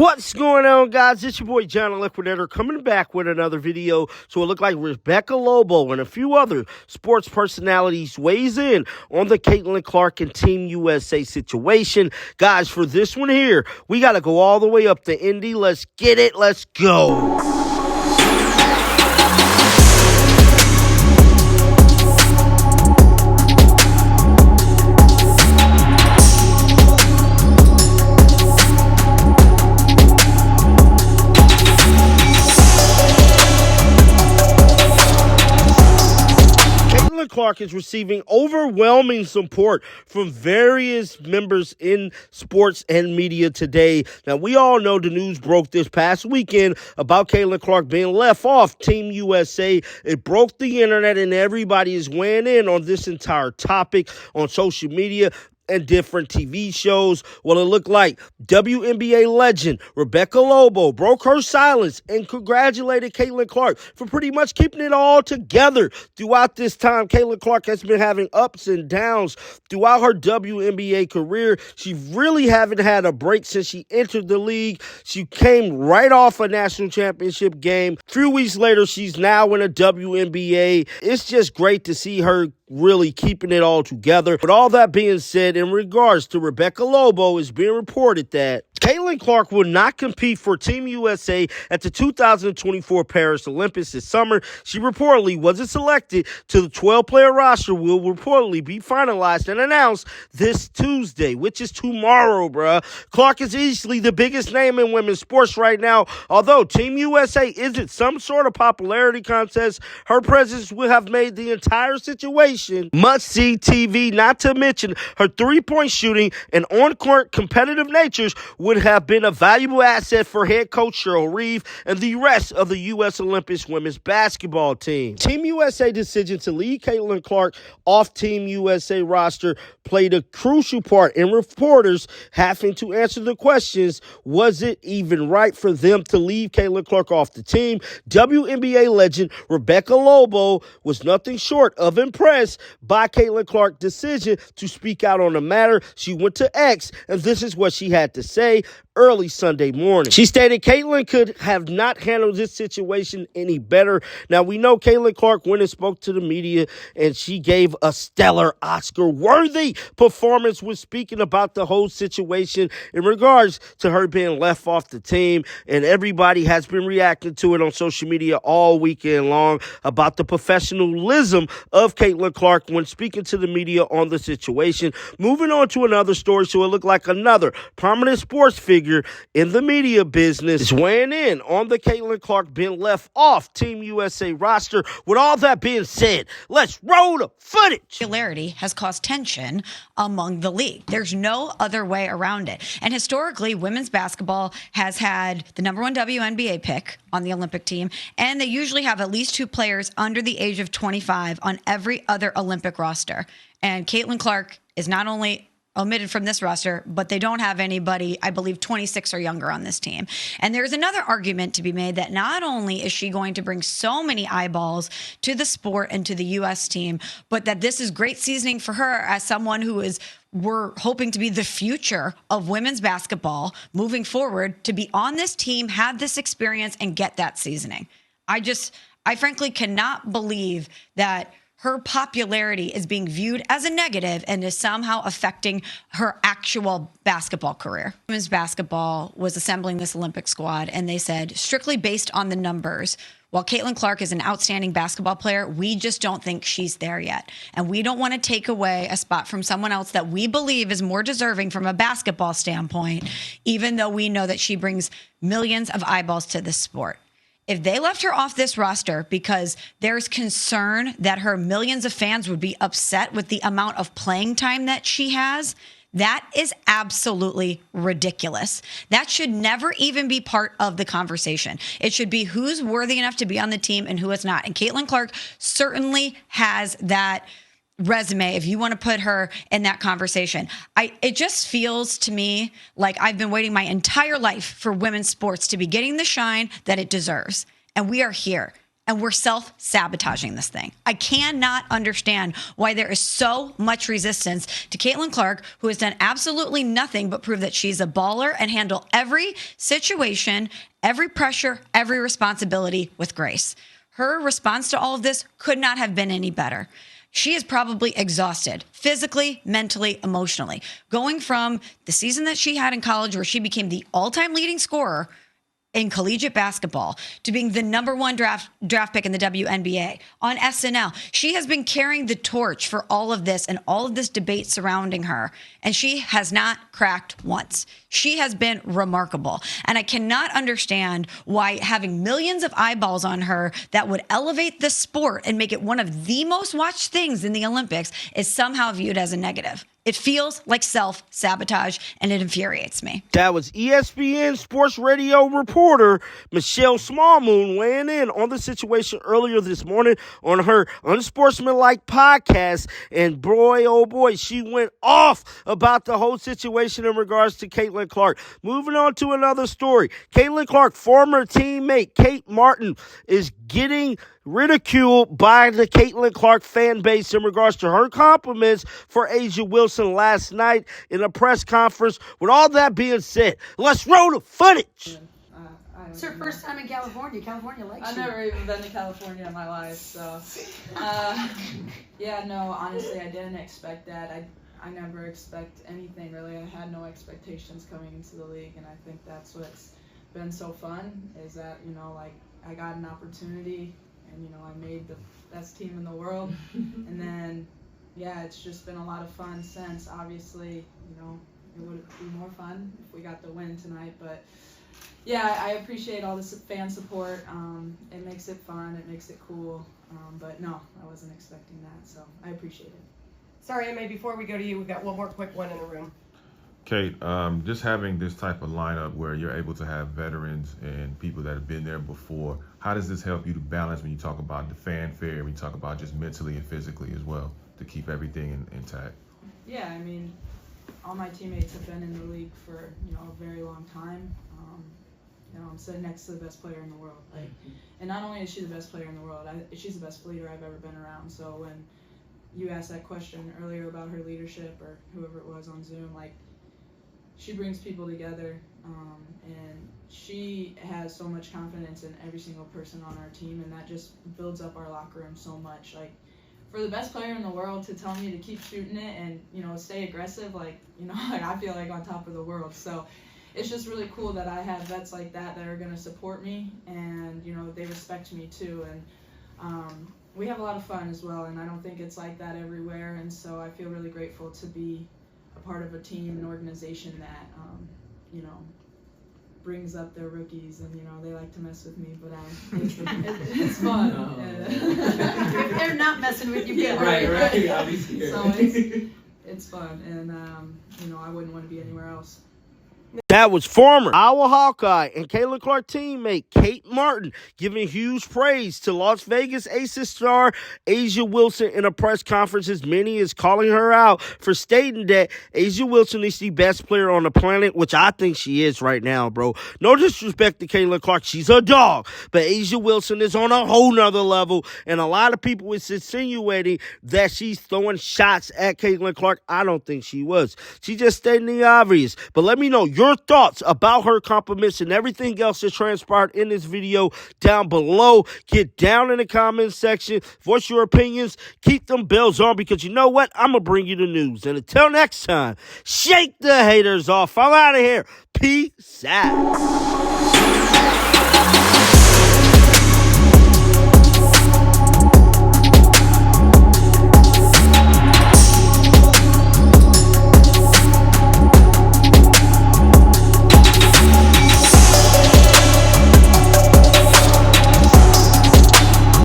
What's going on, guys? It's your boy John the Liquidator coming back with another video. So it looked like Rebecca Lobo and a few other sports personalities weighs in on the Caitlin Clark and Team USA situation. Guys, for this one here, we got to go all the way up to Indy. Let's get it. Let's go. Clark is receiving overwhelming support from various members in sports and media today. Now, we all know the news broke this past weekend about Caitlin Clark being left off Team USA. It broke the internet, and everybody is weighing in on this entire topic on social media and different TV shows. Well, it looked like WNBA legend Rebecca Lobo broke her silence and congratulated Caitlin Clark for pretty much keeping it all together throughout this time. Caitlin Clark has been having ups and downs throughout her WNBA career. She really haven't had a break since she entered the league. She came right off a national championship game. 3 weeks later, she's now in a WNBA. It's just great to see her really keeping it all together. But all that being said, in regards to Rebecca Lobo, it's being reported that Caitlin Clark will not compete for Team USA at the 2024 Paris Olympics this summer. She reportedly wasn't selected to the 12-player roster, will reportedly be finalized and announced this Tuesday, which is tomorrow, bruh. Clark is easily the biggest name in women's sports right now. Although Team USA isn't some sort of popularity contest, her presence will have made the entire situation must-see TV, not to mention her three-point shooting and on-court competitive natures would have been a valuable asset for head coach Cheryl Reeve and the rest of the U.S. Olympics women's basketball team. Team USA decision to leave Caitlin Clark off Team USA roster played a crucial part in reporters having to answer the questions, was it even right for them to leave Caitlin Clark off the team? WNBA legend Rebecca Lobo was nothing short of impressed by Caitlin Clark's decision to speak out on the matter. She went to X, and this is what she had to say early Sunday morning. She stated Caitlin could have not handled this situation any better. Now, we know Caitlin Clark went and spoke to the media, and she gave a stellar Oscar-worthy performance when speaking about the whole situation in regards to her being left off the team, and everybody has been reacting to it on social media all weekend long about the professionalism of Caitlin Clark when speaking to the media on the situation. Moving on to another story, so it looked like another prominent sports figure in the media business is weighing in on the Caitlin Clark being left off Team USA roster. With all that being said, let's roll the footage. Popularity has caused tension among the league. There's no other way around it. And historically, women's basketball has had the #1 WNBA pick on the Olympic team, and they usually have at least 2 players under the age of 25 on every other Olympic roster. And Caitlin Clark is not only omitted from this roster, but they don't have anybody, I believe, 26 or younger on this team. And there's another argument to be made that not only is she going to bring so many eyeballs to the sport and to the U.S. team, but that this is great seasoning for her as someone who is, we're hoping to be the future of women's basketball moving forward, to be on this team, have this experience, and get that seasoning. I frankly cannot believe that her popularity is being viewed as a negative and is somehow affecting her actual basketball career. Women's basketball was assembling this Olympic squad, and they said, strictly based on the numbers, while Caitlin Clark is an outstanding basketball player, we just don't think she's there yet. And we don't want to take away a spot from someone else that we believe is more deserving from a basketball standpoint, even though we know that she brings millions of eyeballs to the sport. If they left her off this roster because there's concern that her millions of fans would be upset with the amount of playing time that she has, that is absolutely ridiculous. That should never even be part of the conversation. It should be who's worthy enough to be on the team and who is not. And Caitlin Clark certainly has that resume if you want to put her in that conversation. It just feels to me like I've been waiting my entire life for women's sports to be getting the shine that it deserves. And we are here. And we're self-sabotaging this thing. I cannot understand why there is so much resistance to Caitlin Clark, who has done absolutely nothing but prove that she's a baller and handle every situation, every pressure, every responsibility with grace. Her response to all of this could not have been any better. She is probably exhausted physically, mentally, emotionally. Going from the season that she had in college where she became the all-time leading scorer in collegiate basketball to being the number one draft pick in the WNBA on SNL. She has been carrying the torch for all of this and all of this debate surrounding her, and she has not cracked once. She has been remarkable. And I cannot understand why having millions of eyeballs on her that would elevate the sport and make it one of the most watched things in the Olympics is somehow viewed as a negative. It feels like self-sabotage, and it infuriates me. That was ESPN sports radio reporter Michelle Smallmoon weighing in on the situation earlier this morning on her Unsportsmanlike podcast. And boy, oh boy, she went off about the whole situation in regards to Caitlin Clark. Moving on to another story. Caitlin Clark, former teammate Kate Martin, is getting ridiculed by the Caitlin Clark fan base in regards to her compliments for A'ja Wilson last night in a press conference. With all that being said, let's roll the footage. It's her first time in California. California likes I've you. never even been to California in my life, so yeah, no, honestly, I didn't expect that. I never expect anything really. I had no expectations coming into the league, and I think that's what's been so fun is that, you know, like, I got an opportunity and, you know, I made the best team in the world. And then, yeah, it's just been a lot of fun since. Obviously, you know, it would be more fun if we got the win tonight. But, yeah, I appreciate all this fan support. It makes it fun. It makes it cool. But, no, I wasn't expecting that. So I appreciate it. Sorry, Emma, before we go to you, we've got one more quick one in the room. Kate, just having this type of lineup where you're able to have veterans and people that have been there before, how does this help you to balance when you talk about the fanfare, when you talk about just mentally and physically as well, to keep everything intact? Yeah, I mean, all my teammates have been in the league for, you know, a very long time. You know, I'm sitting next to the best player in the world. Like, and not only is she the best player in the world, she's the best leader I've ever been around. So when you asked that question earlier about her leadership or whoever it was on Zoom, like, she brings people together, and she has so much confidence in every single person on our team, and that just builds up our locker room so much. Like, for the best player in the world to tell me to keep shooting it and, you know, stay aggressive, like, you know, like, I feel like on top of the world. So it's just really cool that I have vets like that are going to support me, and, you know, they respect me too. And we have a lot of fun as well, and I don't think it's like that everywhere. And so I feel really grateful to be a part of a team, an organization that, you know, brings up their rookies, and, you know, they like to mess with me, but it's fun. No. If they're not messing with you, yeah, right. I'll be scared. So it's fun, and, you know, I wouldn't want to be anywhere else. That was former Iowa Hawkeye and Caitlin Clark teammate Kate Martin giving huge praise to Las Vegas Aces star A'ja Wilson in a press conference, as many is calling her out for stating that A'ja Wilson is the best player on the planet, which I think she is right now, bro. No disrespect to Caitlin Clark. She's a dog. But A'ja Wilson is on a whole nother level, and a lot of people is insinuating that she's throwing shots at Caitlin Clark. I don't think she was. She just stating the obvious. But let me know your thoughts about her compliments and everything else that transpired in this video down below. Get down in the comments section, voice your opinions, keep them bells on, because you know what? I'm going to bring you the news. And until next time, shake the haters off. I'm out of here. Peace out.